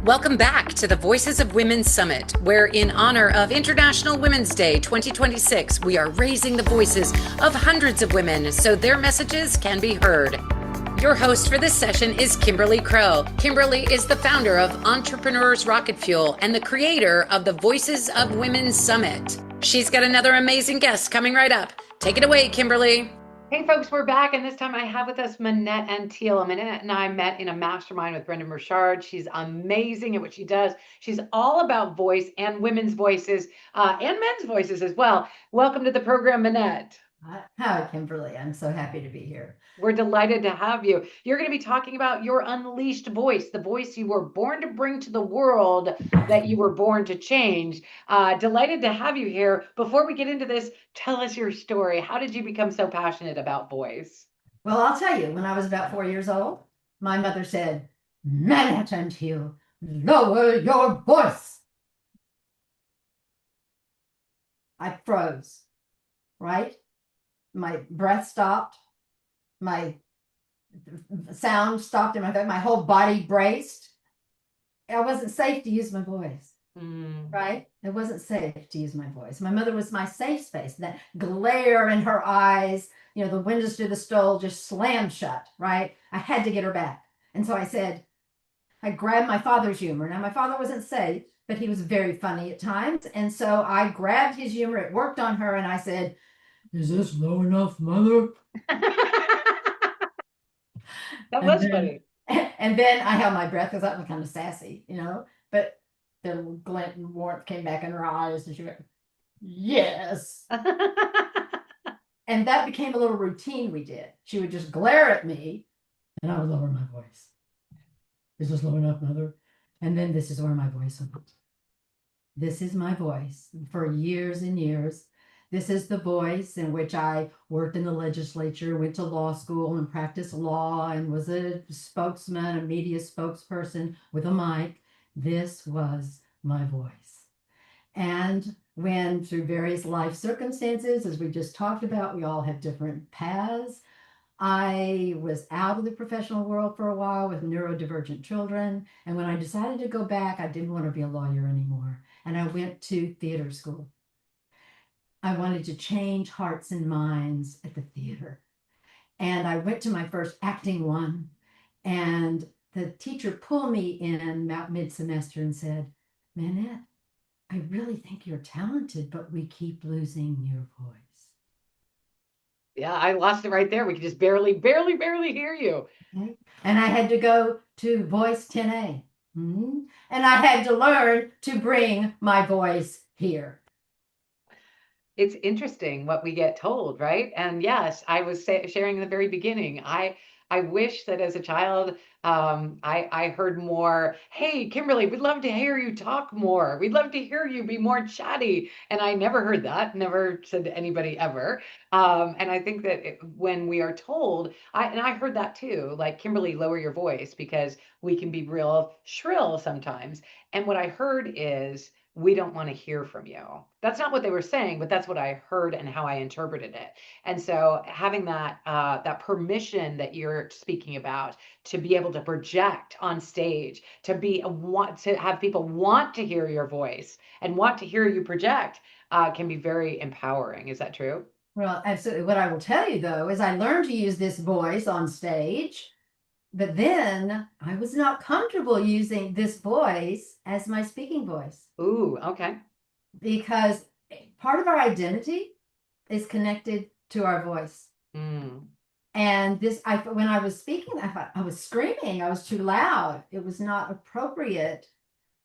Welcome back to the Voices of Women Summit, where in honor of International Women's Day 2026, we are raising the voices of hundreds of women so their messages can be heard. Your host for this session is Kimberly Crow. Kimberly is the founder of Entrepreneurs Rocket Fuel and the creator of the Voices of Women Summit. She's got another amazing guest coming right up. Take it away, Kimberly. Hey folks, we're back, and this time I have with us Manette Antiel. Manette and I met in a mastermind with Brendan Burchard. She's amazing at what she does. She's all about voice and women's voices and men's voices as well. Welcome to the program, Manette. Hi, Kimberly. I'm so happy to be here. We're delighted to have you. You're going to be talking about your unleashed voice, the voice you were born to bring to the world, that you were born to change. Delighted to have you here. Before we get into this, tell us your story. How did you become so passionate about voice? Well, I'll tell you, when I was about 4 years old, my mother said, Manette Until, lower your voice. I froze, right? My breath stopped. My sound stopped in my throat. My whole body braced. I wasn't safe to use my voice. Right? It wasn't safe to use my voice. My mother was my safe space. That glare in her eyes, the windows to the stove just slammed shut, right? I had to get her back. And so I grabbed my father's humor. Now, my father wasn't safe, but he was very funny at times. And so I grabbed his humor. It worked on her. And I said, is this low enough, mother? That was funny. And then I held my breath because I was kind of sassy, but the glint and warmth came back in her eyes and she went, yes. And that became a little routine we did. She would just glare at me and I would lower my voice. Is this low enough, mother? And then this is where my voice went. This is my voice for years and years. This is the voice in which I worked in the legislature, went to law school and practiced law and was a spokesman, a media spokesperson with a mic. This was my voice. And when through various life circumstances, as we just talked about, we all have different paths. I was out of the professional world for a while with neurodivergent children. And when I decided to go back, I didn't want to be a lawyer anymore. And I went to theater school. I wanted to change hearts and minds at the theater. And I went to my first acting one, and the teacher pulled me in mid-semester and said, Manette, I really think you're talented, but we keep losing your voice. Yeah, I lost it right there. We could just barely hear you. Okay. And I had to go to voice 10A. And I had to learn to bring my voice here. It's interesting what we get told, right? And yes, I was sharing in the very beginning. I wish that as a child, I heard more. Hey, Kimberly, we'd love to hear you talk more. We'd love to hear you be more chatty. And I never heard that. Never said to anybody ever. And I think that when we are told, I heard that too. Like Kimberly, lower your voice because we can be real shrill sometimes. And what I heard is, we don't want to hear from you. That's not what they were saying, but that's what I heard and how I interpreted it. And so having that permission that you're speaking about to be able to project on stage, to have people want to hear your voice and want to hear you project, can be very empowering. Is that true? Well, absolutely. What I will tell you though is I learned to use this voice on stage. But then I was not comfortable using this voice as my speaking voice. Ooh, okay. Because part of our identity is connected to our voice. And when I was speaking, I thought I was screaming. I was too loud. It was not appropriate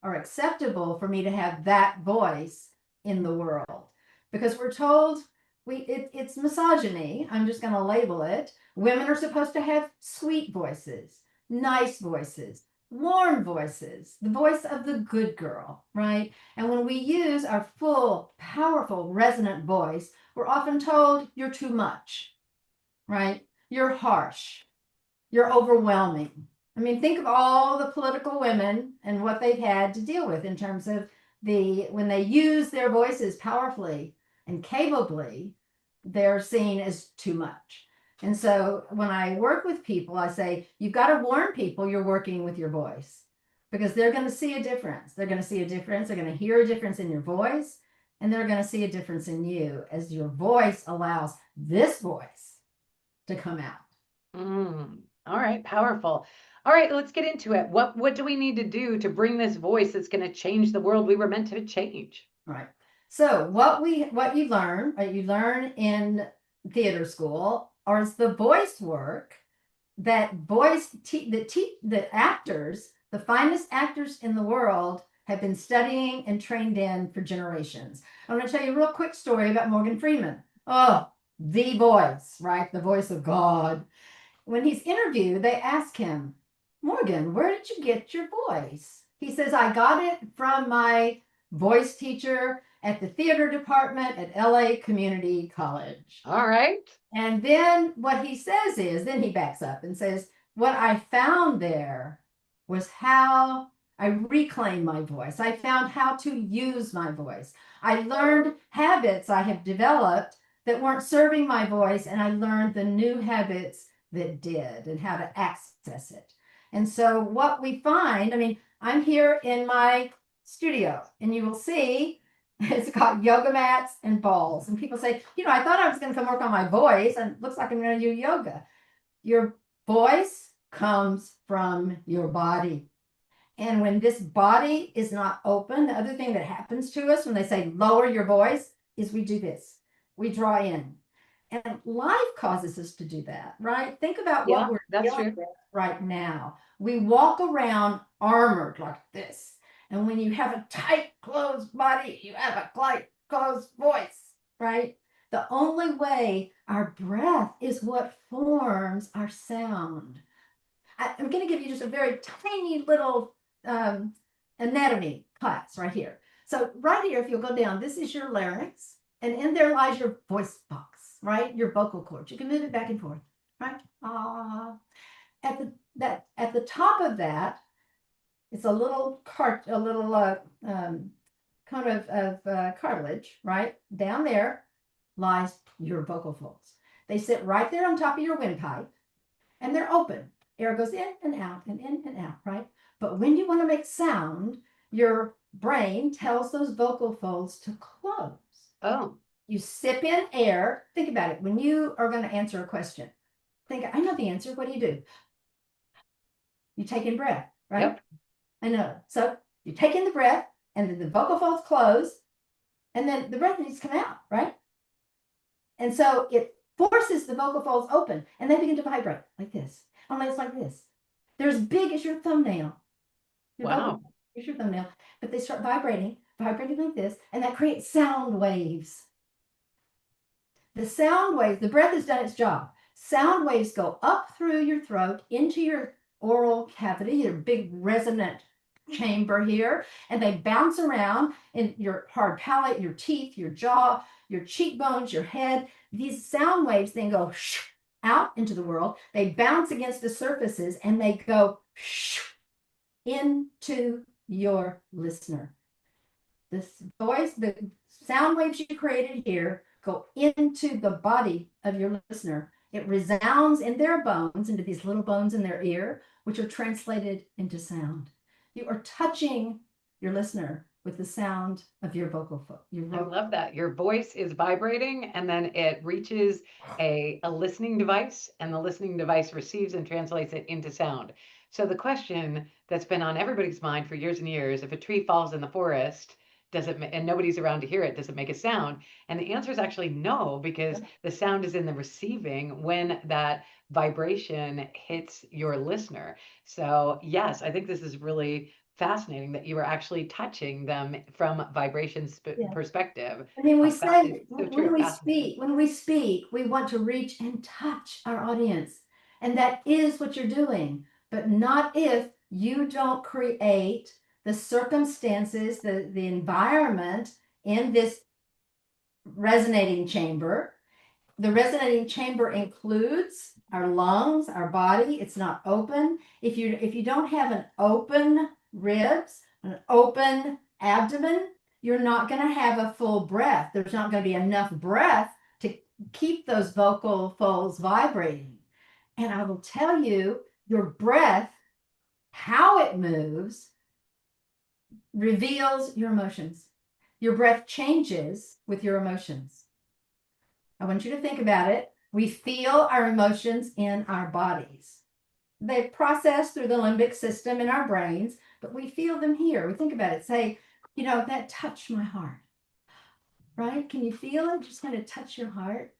or acceptable for me to have that voice in the world. Because we're told it's misogyny. I'm just going to label it. Women are supposed to have sweet voices, nice voices, warm voices, the voice of the good girl, right? And when we use our full, powerful, resonant voice, we're often told you're too much, right? You're harsh. You're overwhelming. I mean, think of all the political women and what they've had to deal with in terms of when they use their voices powerfully and capably, they're seen as too much. And so when I work with people, I say, you've got to warn people you're working with your voice. because they're going to see a difference. They're going to see a difference. They're going to hear a difference in your voice, and they're going to see a difference in you as your voice allows this voice to come out. All right, powerful. All right, let's get into it. What do we need to do to bring this voice that's going to change the world we were meant to change? Right. So what you learn in theater school, or is the voice work that the actors, the finest actors in the world, have been studying and trained in for generations. I'm going to tell you a real quick story about Morgan Freeman. Oh, the voice, right? The voice of God. When he's interviewed, they ask him, Morgan, where did you get your voice? He says, I got it from my voice teacher at the theater department at LA Community College. All right. And then what he says is, then he backs up and says, what I found there was how I reclaimed my voice. I found how to use my voice. I learned habits I have developed that weren't serving my voice, and I learned the new habits that did and how to access it. And so what we find, I mean, I'm here in my studio, and you will see it's got yoga mats and balls. And people say, I thought I was going to come work on my voice, and it looks like I'm going to do yoga. Your voice comes from your body. And when this body is not open, the other thing that happens to us when they say lower your voice is we do this. We draw in. And life causes us to do that, right? Think about what we're dealing with right now. We walk around armored like this. And when you have a tight, closed body, you have a tight, closed voice, right? The only way, our breath is what forms our sound. I'm going to give you just a very tiny little anatomy class right here. So right here, if you'll go down, this is your larynx, and in there lies your voice box, right? Your vocal cords. You can move it back and forth, right? At the top of that, it's a little kind of cartilage, right? Down there lies your vocal folds. They sit right there on top of your windpipe, and they're open. Air goes in and out and in and out, right? But when you want to make sound, your brain tells those vocal folds to close. Oh. You sip in air. Think about it. When you are going to answer a question, think, I know the answer. What do? You take in breath, right? Yep. I know. So you take in the breath, and then the vocal folds close, and then the breath needs to come out, right? And so it forces the vocal folds open, and they begin to vibrate like this. Only it's like this. They're as big as your thumbnail. Wow. Here's your thumbnail. But they start vibrating like this, and that creates sound waves. The sound waves, the breath has done its job. Sound waves go up through your throat into your oral cavity, your big resonant chamber here, and they bounce around in your hard palate, your teeth, your jaw, your cheekbones, your head. These sound waves then go out into the world. They bounce against the surfaces, and they go into your listener. This voice, the sound waves you created here go into the body of your listener. It resounds in their bones, into these little bones in their ear, which are translated into sound. You are touching your listener with the sound of your vocal. I love that. Your voice is vibrating, and then it reaches a listening device, and the listening device receives and translates it into sound. So the question that's been on everybody's mind for years and years, if a tree falls in the forest, and nobody's around to hear it, does it make a sound? And the answer is actually no, because the sound is in the receiving when that vibration hits your listener. So yes, I think this is really fascinating that you were actually touching them from vibration perspective. I mean, we said so when we speak, we want to reach and touch our audience. And that is what you're doing, but not if you don't create the circumstances, the environment in this resonating chamber. The resonating chamber includes our lungs, our body. It's not open. If you don't have an open ribs, an open abdomen, you're not going to have a full breath. There's not going to be enough breath to keep those vocal folds vibrating. And I will tell you, your breath, how it moves, reveals your emotions. Your breath changes with your emotions. I want you to think about it. We feel our emotions in our bodies. They process through the limbic system in our brains, but we feel them here. We think about it. Say, that touched my heart, right? Can you feel it? Just kind of touch your heart.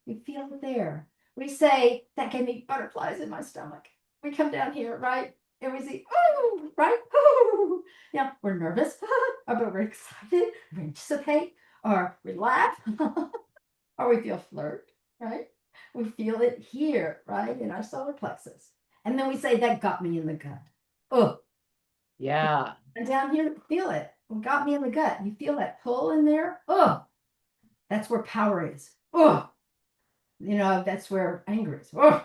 We feel it there. We say, that gave me butterflies in my stomach. We come down here, right? And we say, oh, right? Oh. Yeah, we're nervous, but we're excited, we anticipate, or we laugh, or we feel flirt, right? We feel it here, right? In our solar plexus. And then we say, that got me in the gut. Oh, Yeah. and down here, feel it. It got me in the gut. You feel that pull in there? Oh, that's where power is. Oh, that's where anger is. Oh,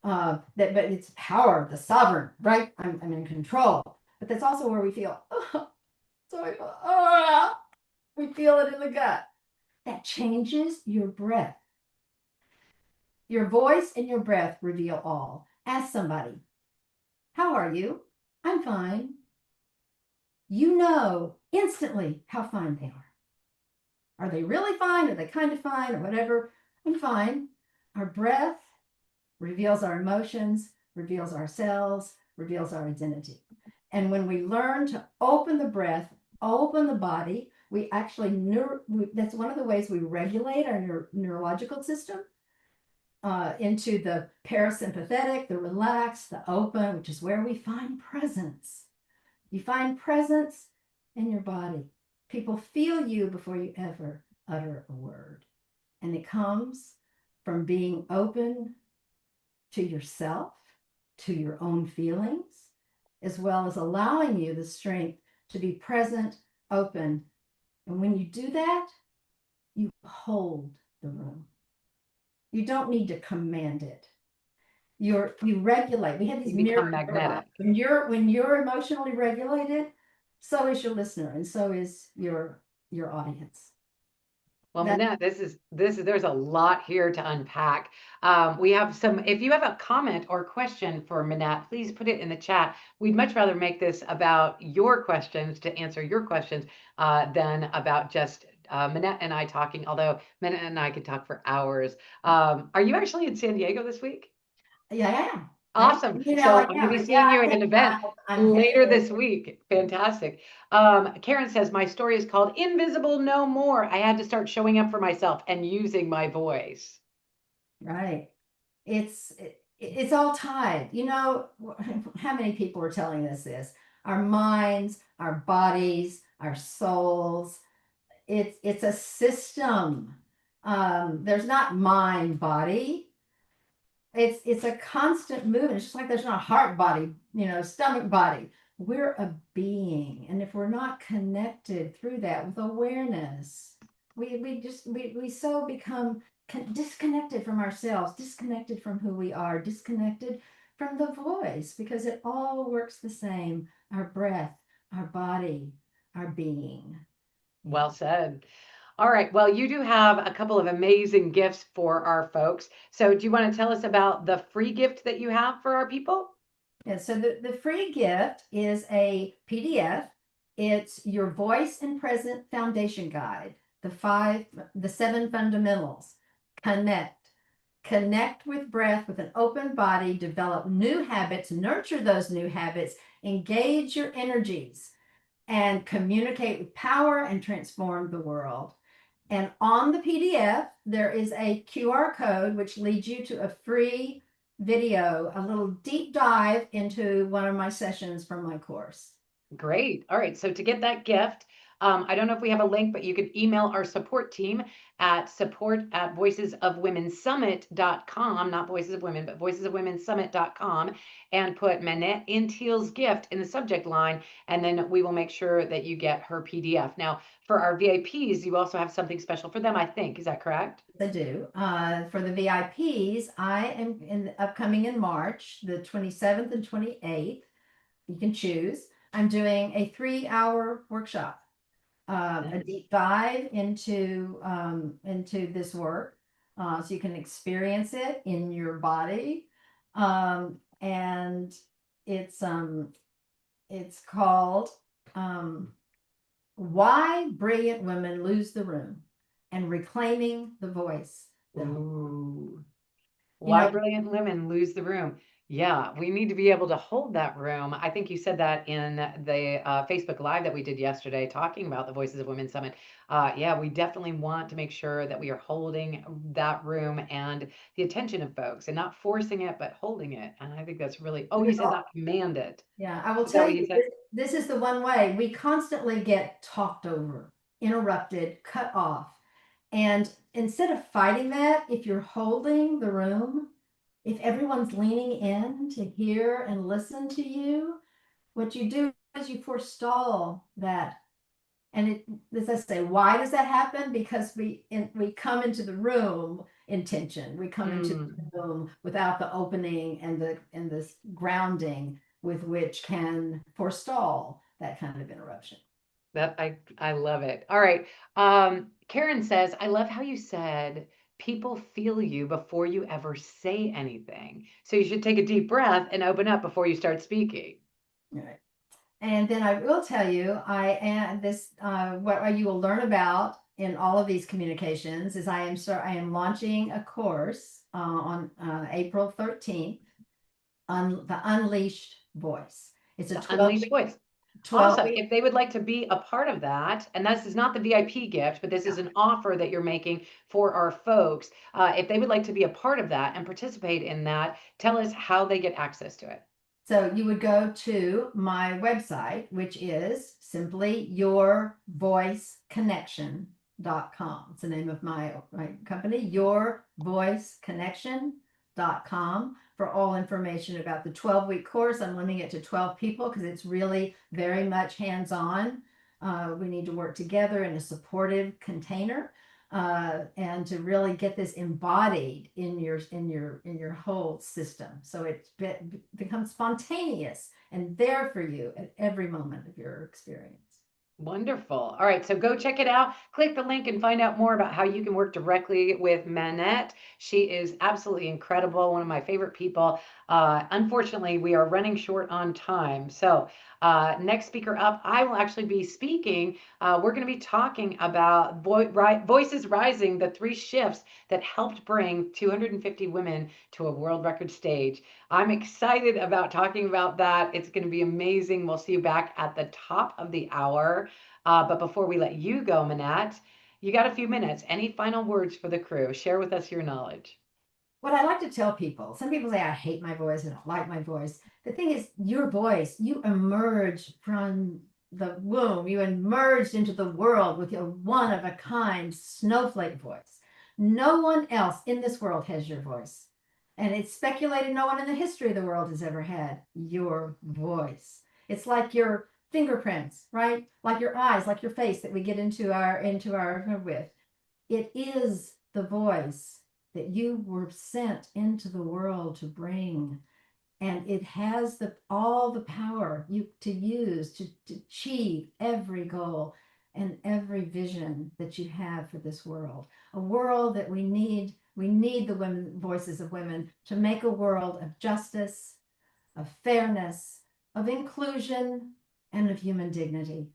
but it's power, the sovereign, right? I'm in control. But that's also where we feel, we feel it in the gut. That changes your breath. Your voice and your breath reveal all. Ask somebody, how are you? I'm fine. You know instantly how fine they are. Are they really fine? Are they kind of fine or whatever? I'm fine. Our breath reveals our emotions, reveals ourselves, reveals our identity. And when we learn to open the breath, open the body, we actually, that's one of the ways we regulate our neurological system into the parasympathetic, the relaxed, the open, which is where we find presence. You find presence in your body. People feel you before you ever utter a word. And it comes from being open to yourself, to your own feelings, as well as allowing you the strength to be present, open. And when you do that, you hold the room. You don't need to command it. You regulate. We have these You become mirror magnetic. when you're emotionally regulated, so is your listener, and so is your audience. Well, Manette, there's a lot here to unpack. We have some, if you have a comment or question for Manette, please put it in the chat. We'd much rather make this about your questions, to answer your questions, than about just Manette and I talking, although Manette and I could talk for hours. Are you actually in San Diego this week? Yeah, I am. Awesome. So I'm going to be seeing you at an event later this week. Fantastic. Karen says, my story is called Invisible No More. I had to start showing up for myself and using my voice. Right. It's all tied. How many people are telling us this? Our minds, our bodies, our souls. It's a system. There's not mind body. It's a constant movement. It's just like there's not a heart body, stomach body. We're a being, and if we're not connected through that with awareness, we so become disconnected from ourselves, disconnected from who we are, disconnected from the voice, because it all works the same. Our breath, our body, our being. Well said. All right. Well, you do have a couple of amazing gifts for our folks. So do you want to tell us about the free gift that you have for our people? Yeah, so the free gift is a PDF. It's your voice and present foundation guide, the 7 fundamentals. Connect with breath with an open body, develop new habits, nurture those new habits, engage your energies, and communicate with power and transform the world. And on the PDF, there is a QR code which leads you to a free video, a little deep dive into one of my sessions from my course. Great. All right. So to get that gift, I don't know if we have a link, but you could email our support team at support@voicesofwomensummit.com, not Voices of Women, but voicesofwomensummit.com, and put Manette Intiel's gift in the subject line, and then we will make sure that you get her PDF. Now, for our VIPs, you also have something special for them, I think. Is that correct? I do. For the VIPs, I am upcoming in March, the 27th and 28th. You can choose. I'm doing a 3-hour workshop. A deep dive into this work, so you can experience it in your body, and it's called Why Brilliant Women Lose the Room and Reclaiming the Voice. Ooh. You Why know, brilliant women lose the room. Yeah, we need to be able to hold that room. I think you said that in the Facebook Live that we did yesterday, talking about the Voices of Women Summit. Yeah, we definitely want to make sure that we are holding that room and the attention of folks and not forcing it, but holding it. And I think that's really, oh, you said not command it. yeah, I will Is that tell what you, you said? this is the one way we constantly get talked over, interrupted, cut off. And instead of fighting that, if you're holding the room, if everyone's leaning in to hear and listen to you, what you do is you forestall that. And it, as I say, why does that happen? Because we come into the room in tension. We come into the room without the opening and this grounding with which can forestall that kind of interruption. That I love it. All right. Karen says, I love how you said people feel you before you ever say anything. So you should take a deep breath and open up before you start speaking. All right. And then I will tell you, I am this what you will learn about in all of these communications is I am launching a course on April 13th on the Unleashed Voice. It's a The 12 Unleashed week, Voice. 12 Awesome. week. If they would like to be a part of that, and this is not the VIP gift, but this is an offer that you're making for our folks. If they would like to be a part of that and participate in that, tell us how they get access to it. So you would go to my website, which is simply yourvoiceconnection.com. It's the name of my company, yourvoiceconnection.com, for all information about the 12-week course. I'm limiting it to 12 people because it's really very much hands-on. We need to work together in a supportive container. And to really get this embodied in your whole system, so it becomes spontaneous and there for you at every moment of your experience. Wonderful. All right, so go check it out. Click the link and find out more about how you can work directly with Manette. She is absolutely incredible, one of my favorite people. Unfortunately, we are running short on time. So next speaker up, I will actually be speaking. We're going to be talking about Voices Rising, the 3 shifts that helped bring 250 women to a world record stage. I'm excited about talking about that. It's going to be amazing. We'll see you back at the top of the hour. But before we let you go, Manette, you got a few minutes. Any final words for the crew? Share with us your knowledge. What I like to tell people, some people say, I hate my voice, I don't like my voice. The thing is, your voice, you emerge from the womb, you emerged into the world with your one of a kind snowflake voice. No one else in this world has your voice. And it's speculated no one in the history of the world has ever had your voice. It's like your fingerprints, right? Like your eyes, like your face that we get into our with. It is the voice that you were sent into the world to bring, and it has all the power to use to achieve every goal and every vision that you have for this world. A world that we need the voices of women to make a world of justice, of fairness, of inclusion, and of human dignity.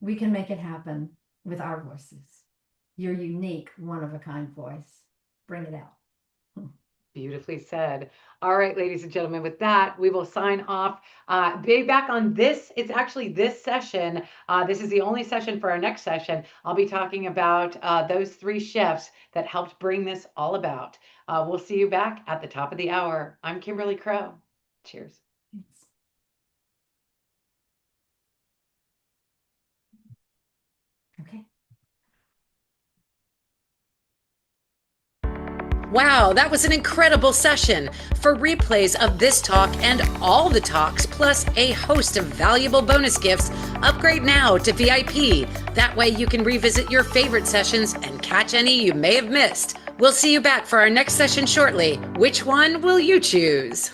We can make it happen with our voices. Your unique, one-of-a-kind voice. Bring it out. Beautifully said. All right, ladies and gentlemen, with that, we will sign off. Be back on this. It's actually this session. This is the only session for our next session. I'll be talking about those 3 shifts that helped bring this all about. We'll see you back at the top of the hour. I'm Kimberly Crow. Cheers. Thanks. Okay. Wow, that was an incredible session. For replays of this talk and all the talks, plus a host of valuable bonus gifts, upgrade now to VIP. That way you can revisit your favorite sessions and catch any you may have missed. We'll see you back for our next session shortly. Which one will you choose?